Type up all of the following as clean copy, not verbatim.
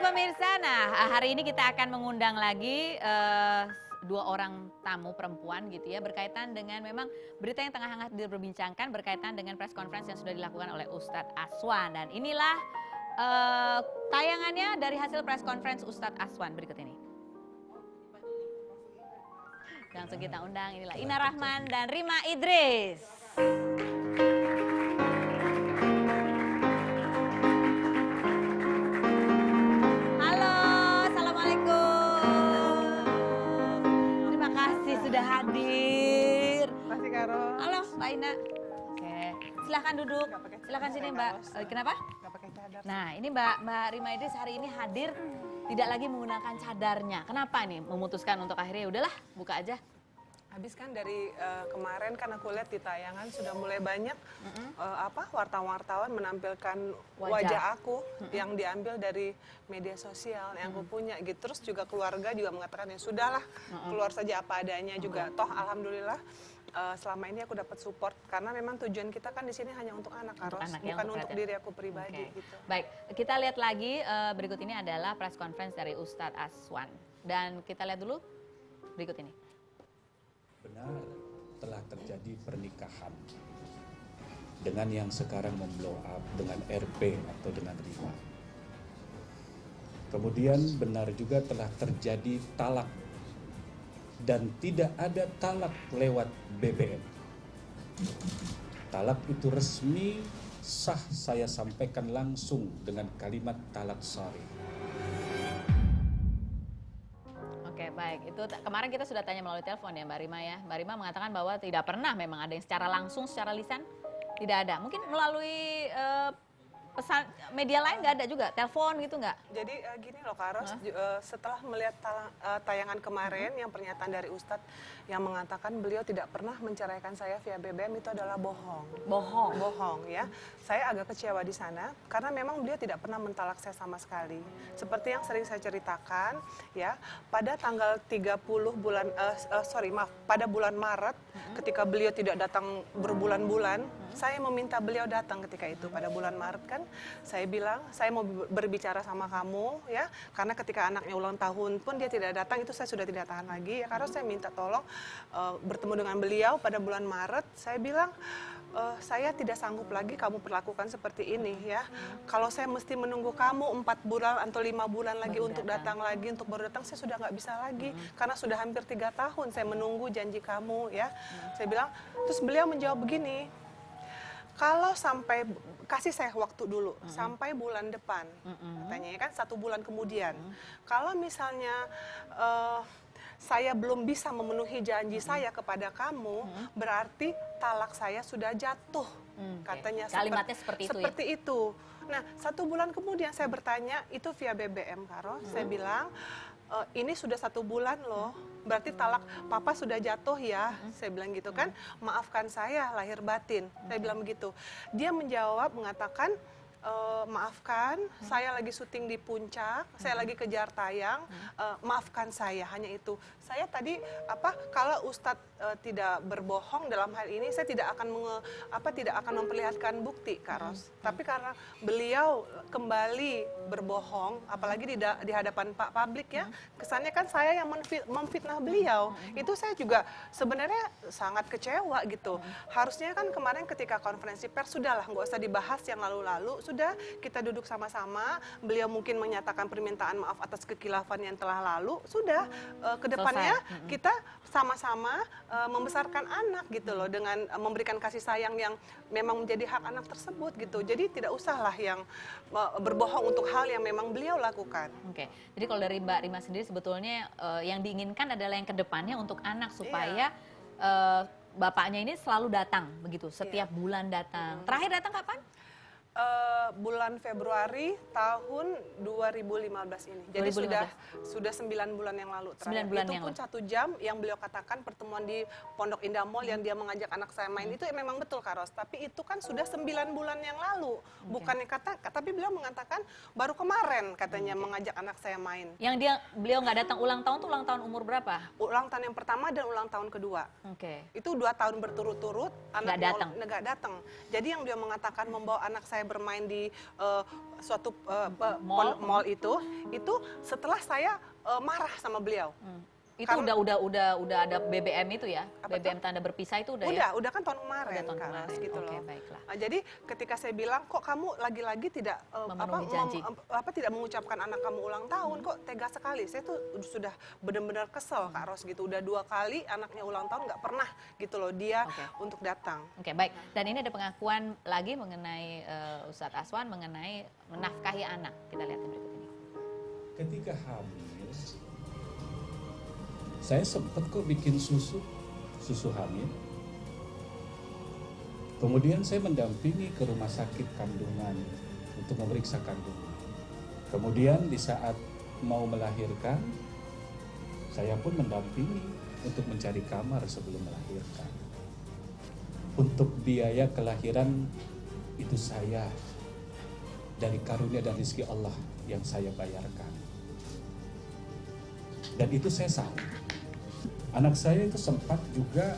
pemirsa, nah hari ini kita akan mengundang lagi dua orang tamu perempuan gitu ya, berkaitan dengan memang berita yang tengah hangat diperbincangkan berkaitan dengan press conference yang sudah dilakukan oleh Ustadz Aswan. Dan inilah tayangannya dari hasil press conference Ustadz Aswan berikut ini. Langsung kita undang, inilah Ina Rahman dan Rima Idris. Sudah hadir. Makasih Karo. Halo Mbak Ina. Oke, silahkan duduk. Silahkan sini Mbak. Kenapa? Gak pakai cadar. Nah ini Mbak Rima Idris hari ini hadir tidak lagi menggunakan cadarnya. Kenapa nih memutuskan untuk akhirnya udahlah buka aja? Habis kan dari kemarin kan aku lihat di tayangan sudah mulai banyak wartawan-wartawan menampilkan wajah aku yang diambil dari media sosial yang aku punya gitu. Terus juga keluarga juga mengatakan ya sudahlah keluar saja apa adanya juga. Toh alhamdulillah selama ini aku dapat support karena memang tujuan kita kan di sini hanya untuk anak, Karos, bukan untuk diri aku pribadi gitu. Baik, kita lihat lagi berikut ini adalah press conference dari Ustadz Aswan dan kita lihat dulu berikut ini. Benar telah terjadi pernikahan dengan yang sekarang memblow up dengan RP atau dengan Rima. Kemudian benar juga telah terjadi talak dan tidak ada talak lewat BBM. Talak itu resmi sah saya sampaikan langsung dengan kalimat talak sari. Oke, baik. Itu kemarin kita sudah tanya melalui telepon ya Mbak Rima ya. Mbak Rima mengatakan bahwa tidak pernah memang ada yang secara langsung, secara lisan tidak ada. Mungkin melalui pesan media lain nggak ada juga, telepon gitu nggak? Jadi gini loh Karos, setelah melihat tayangan kemarin yang pernyataan dari Ustadz yang mengatakan beliau tidak pernah menceraikan saya via BBM itu adalah bohong. Bohong ya. Saya agak kecewa di sana karena memang beliau tidak pernah mentalak saya sama sekali. Seperti yang sering saya ceritakan ya, pada tanggal 30 bulan pada bulan Maret ketika beliau tidak datang berbulan-bulan, saya meminta beliau datang ketika itu pada bulan Maret kan. Saya bilang, saya mau berbicara sama kamu ya, karena ketika anaknya ulang tahun pun dia tidak datang, itu saya sudah tidak tahan lagi ya, karena saya minta tolong bertemu dengan beliau pada bulan Maret. Saya bilang, saya tidak sanggup lagi kamu perlakukan seperti ini ya. Kalau saya mesti menunggu kamu 4 bulan atau 5 bulan lagi untuk datang lagi, untuk baru datang, saya sudah nggak bisa lagi, karena sudah hampir 3 tahun saya menunggu janji kamu ya. Saya bilang, terus beliau menjawab begini, kalau sampai, kasih saya waktu dulu, sampai bulan depan, katanya kan 1 bulan kemudian. Kalau misalnya saya belum bisa memenuhi janji saya kepada kamu, berarti talak saya sudah jatuh, katanya. Kalimatnya seperti itu itu. Nah, 1 bulan kemudian saya bertanya, itu via BBM, Karo, saya bilang, ini sudah 1 bulan loh, berarti talak papa sudah jatuh ya, saya bilang gitu kan, maafkan saya lahir batin, saya bilang begitu. Dia menjawab mengatakan, maafkan, saya lagi syuting di puncak, saya lagi kejar tayang, maafkan saya, hanya itu. Saya tadi kalau Ustadz tidak berbohong dalam hal ini, saya tidak akan memperlihatkan bukti, Karos. Tapi karena beliau kembali berbohong, apalagi di hadapan publik ya, kesannya kan saya yang memfitnah beliau. Itu saya juga sebenarnya sangat kecewa gitu. Harusnya kan kemarin ketika konferensi pers, sudahlah nggak usah dibahas yang lalu-lalu, sudah kita duduk sama-sama, beliau mungkin menyatakan permintaan maaf atas kekilafan yang telah lalu, sudah ke depannya kita sama-sama membesarkan anak gitu loh, dengan memberikan kasih sayang yang memang menjadi hak anak tersebut gitu. Jadi tidak usahlah yang berbohong untuk hal yang memang beliau lakukan. Oke, jadi kalau dari Mbak Rima sendiri sebetulnya yang diinginkan adalah yang kedepannya untuk anak supaya bapaknya ini selalu datang begitu, setiap bulan datang. Terakhir datang kapan? Bulan Februari tahun 2015 ini. Jadi 2015. sudah 9 bulan yang lalu terakhir. 9 bulan itu yang pun lalu. 1 jam yang beliau katakan pertemuan di Pondok Indah Mall yang dia mengajak anak saya main, itu memang betul, Karos. Tapi itu kan sudah 9 bulan yang lalu. Bukannya tapi beliau mengatakan baru kemarin katanya mengajak anak saya main. Yang beliau nggak datang ulang tahun tuh ulang tahun umur berapa? Ulang tahun yang pertama dan ulang tahun kedua. Oke. Itu 2 tahun berturut-turut Nggak datang. nggak datang. Jadi yang beliau mengatakan membawa anak saya saya bermain di suatu Mall. mall itu setelah saya marah sama beliau. Itu Karena- udah ada BBM itu ya? Apa BBM tanda berpisah itu udah ya? Udah kan tahun kemarin, Udah tahun Kak kemarin. Ros, gitu Oke, loh. baiklah. Jadi ketika saya bilang kok kamu lagi-lagi tidak Memenuhi janji. tidak mengucapkan anak kamu ulang tahun, kok tega sekali. Saya tuh sudah benar-benar kesel Kak Ros gitu. Udah 2 kali anaknya ulang tahun nggak pernah gitu loh dia Oke. untuk datang. Oke, baik. Dan ini ada pengakuan lagi mengenai Ustadz Aswan mengenai menafkahi anak. Kita lihat berikut ini. Ketika hamil, saya sempat kok bikin susu hamil. Kemudian saya mendampingi ke rumah sakit kandungan untuk memeriksa kandungan. Kemudian di saat mau melahirkan, saya pun mendampingi untuk mencari kamar sebelum melahirkan. Untuk biaya kelahiran itu saya dari karunia dan rezeki Allah yang saya bayarkan. Dan itu saya sanggup. Anak saya itu sempat juga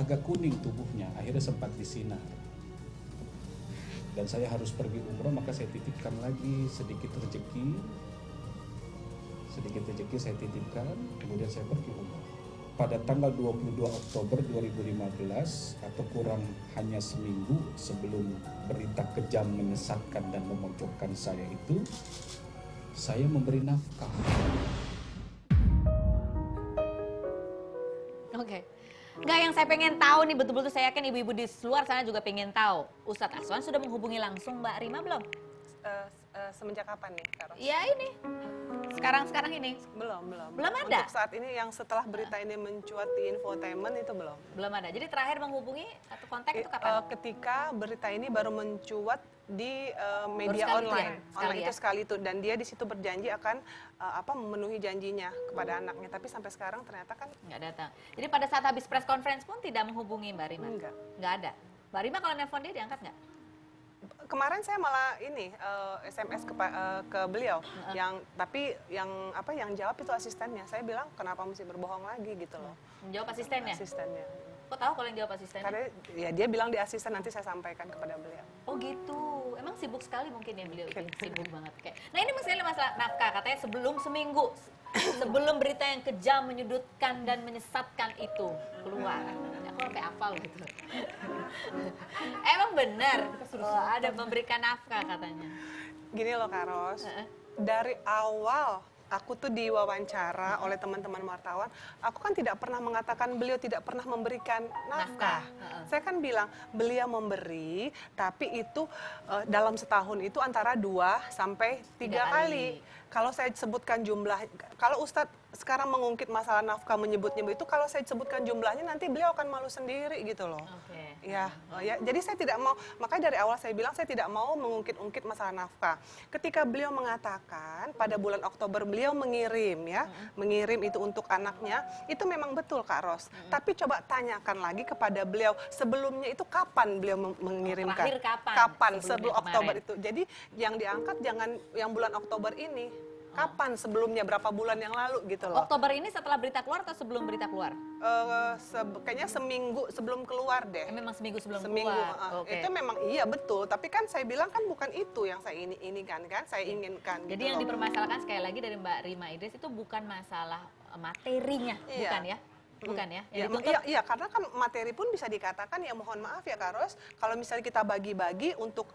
agak kuning tubuhnya, akhirnya sempat disinar. Dan saya harus pergi umroh, maka saya titipkan lagi sedikit rezeki saya titipkan, kemudian saya pergi umroh. Pada tanggal 22 Oktober 2015 atau kurang hanya seminggu sebelum berita kejam menyesatkan dan memojokkan saya itu, saya memberi nafkah. Oke. Nggak, yang saya pengen tahu nih, betul-betul saya yakin ibu-ibu di luar sana juga pengen tahu. Ustadz Aswan sudah menghubungi langsung Mbak Rima belum? Semenjak kapan nih Kak Ros? Iya ini. Sekarang ini. Belum. Belum ada? Untuk saat ini yang setelah berita ini mencuat di infotainment itu belum. Belum ada. Jadi terakhir menghubungi atau kontak itu kapan? Ketika berita ini baru mencuat di media sekali itu ya? online, Sekali ya? sekali itu, dan dia di situ berjanji akan memenuhi janjinya kepada anaknya, tapi sampai sekarang ternyata kan Nggak datang. Jadi pada saat habis press conference pun tidak menghubungi Mbak Rima? Enggak. Nggak ada. Mbak Rima kalau nelpon dia diangkat nggak? kemarin saya malah ini SMS ke beliau, yang jawab itu asistennya. Saya bilang kenapa mesti berbohong lagi gitu loh. Menjawab asistennya? Asistennya. Kok tahu kalau yang jawab asistennya? Karena ya dia bilang di asisten, nanti saya sampaikan kepada beliau. Oh gitu, emang sibuk sekali mungkin ya beliau, sibuk banget. Oke. Nah ini masalah nafkah, katanya sebelum seminggu, sebelum berita yang kejam, menyudutkan dan menyesatkan itu keluar. Aku sampai hafal gitu. Emang benar ada memberikan nafkah katanya. Gini loh Kak Ros, dari awal aku tuh diwawancara oleh teman-teman wartawan, aku kan tidak pernah mengatakan beliau tidak pernah memberikan nafkah. Saya kan bilang beliau memberi, tapi itu dalam setahun itu antara 2 sampai 3 kali. Kalau saya sebutkan jumlah, kalau Ustadz sekarang mengungkit masalah nafkah menyebut-nyebut itu, kalau saya sebutkan jumlahnya nanti beliau akan malu sendiri gitu loh. Oke. Ya, jadi saya tidak mau, makanya dari awal saya bilang saya tidak mau mengungkit-ungkit masalah nafkah. Ketika beliau mengatakan pada bulan Oktober beliau mengirim mengirim itu untuk anaknya, itu memang betul Kak Ros. Tapi coba tanyakan lagi kepada beliau sebelumnya itu kapan beliau mengirimkan? Terakhir kapan? Kapan Sebelumnya sebelum kemarin. Oktober itu. Jadi yang diangkat jangan yang bulan Oktober ini. Kapan sebelumnya, berapa bulan yang lalu gitu loh. Oktober ini setelah berita keluar atau sebelum berita keluar? Kayaknya seminggu sebelum keluar deh. Memang seminggu sebelum Seminggu, keluar. Oke. itu memang iya betul. Tapi kan saya bilang kan bukan itu yang saya ini kan saya inginkan. Jadi gitu yang loh. dipermasalahkan sekali lagi dari Mbak Rima Idris itu bukan masalah materinya, Iya. bukan ya? Bukan ya? Ya, Yang dituntut iya, karena kan materi pun bisa dikatakan ya mohon maaf ya Kak Ros, kalau misalnya kita bagi-bagi untuk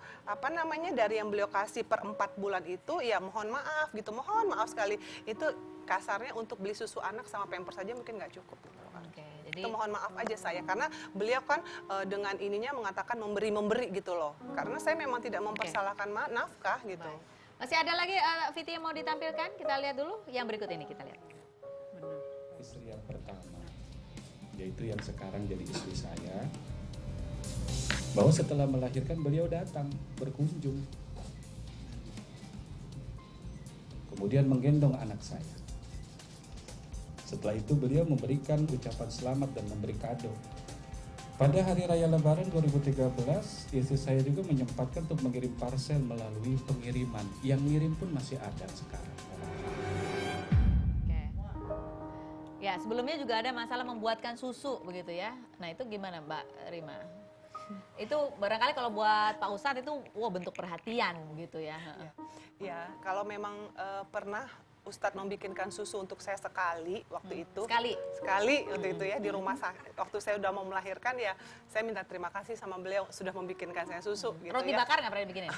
dari yang beliau kasih per 4 bulan itu ya mohon maaf sekali, itu kasarnya untuk beli susu anak sama pampers saja mungkin nggak cukup. Oke, jadi Itu mohon maaf aja saya, karena beliau kan dengan ininya mengatakan memberi gitu loh, karena saya memang tidak mempersalahkan nafkah gitu. baik. Masih ada lagi Viti yang mau ditampilkan? Kita lihat dulu yang berikut ini, kita lihat. Benar. Istri yang pertama, yaitu yang sekarang jadi istri saya, bahwa setelah melahirkan beliau datang berkunjung, kemudian menggendong anak saya. Setelah itu beliau memberikan ucapan selamat dan memberi kado. Pada hari raya Lebaran 2013, istri saya juga menyempatkan untuk mengirim parcel melalui pengiriman. Yang ngirim pun masih ada sekarang. Oke. Ya, sebelumnya juga ada masalah membuatkan susu begitu ya. Nah, itu gimana Mbak Rima? Itu barangkali kalau buat Pak Ustadz itu bentuk perhatian gitu ya. Ya, kalau memang pernah Ustadz membikinkan susu untuk saya sekali waktu itu. Sekali waktu itu ya di rumah sakit. Waktu saya udah mau melahirkan ya, saya minta terima kasih sama beliau sudah membikinkan saya susu. Gitu roti ya. bakar nggak pernah dibikinin?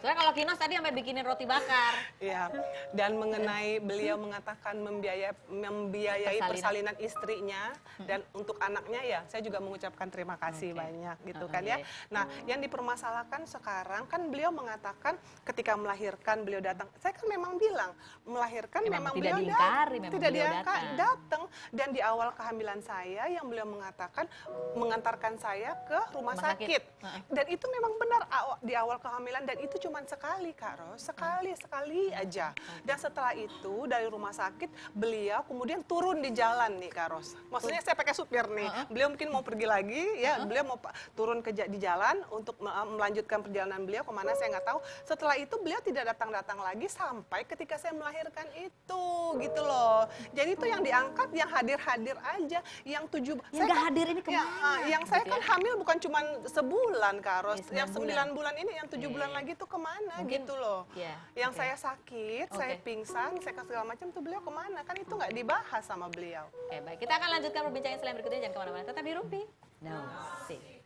Soalnya kalau Kinos tadi sampai bikinin roti bakar. Iya. Dan mengenai beliau mengatakan membiayai persalinan istrinya dan untuk anaknya ya, saya juga mengucapkan terima kasih banyak gitu kan ya. Nah, yang dipermasalahkan sekarang kan beliau mengatakan ketika melahirkan beliau datang. Saya kan memang bilang melahirkan memang tidak beliau diingkari, memang tidak beliau datang dan di awal kehamilan saya yang beliau mengatakan mengantarkan saya ke rumah sakit. Dan itu memang benar di awal kehamilan dan itu cuma sekali Kak Ros, sekali aja. Dan setelah itu dari rumah sakit beliau kemudian turun di jalan nih Kak Ros. Maksudnya saya pakai supir nih. Beliau mungkin mau pergi lagi ya, beliau mau turun di jalan untuk melanjutkan perjalanan beliau kemana saya nggak tahu. Setelah itu beliau tidak datang lagi sampai ketika saya melahirkan itu gitu loh. Jadi itu yang diangkat yang hadir-hadir aja, yang yang nggak hadir ini kemana? Yang saya kan hamil bukan cuma sebulan Kak Ros, yang 9 bulan ini, yang 7 bulan lagi tuh kemana gitu loh. Yang saya sakit, saya pingsan, saya segala macam tuh beliau kemana? Kan itu nggak dibahas sama beliau. Baik, kita akan lanjutkan perbincangan selain berikutnya, jangan kemana-mana, tetap di Rumpi. No, see.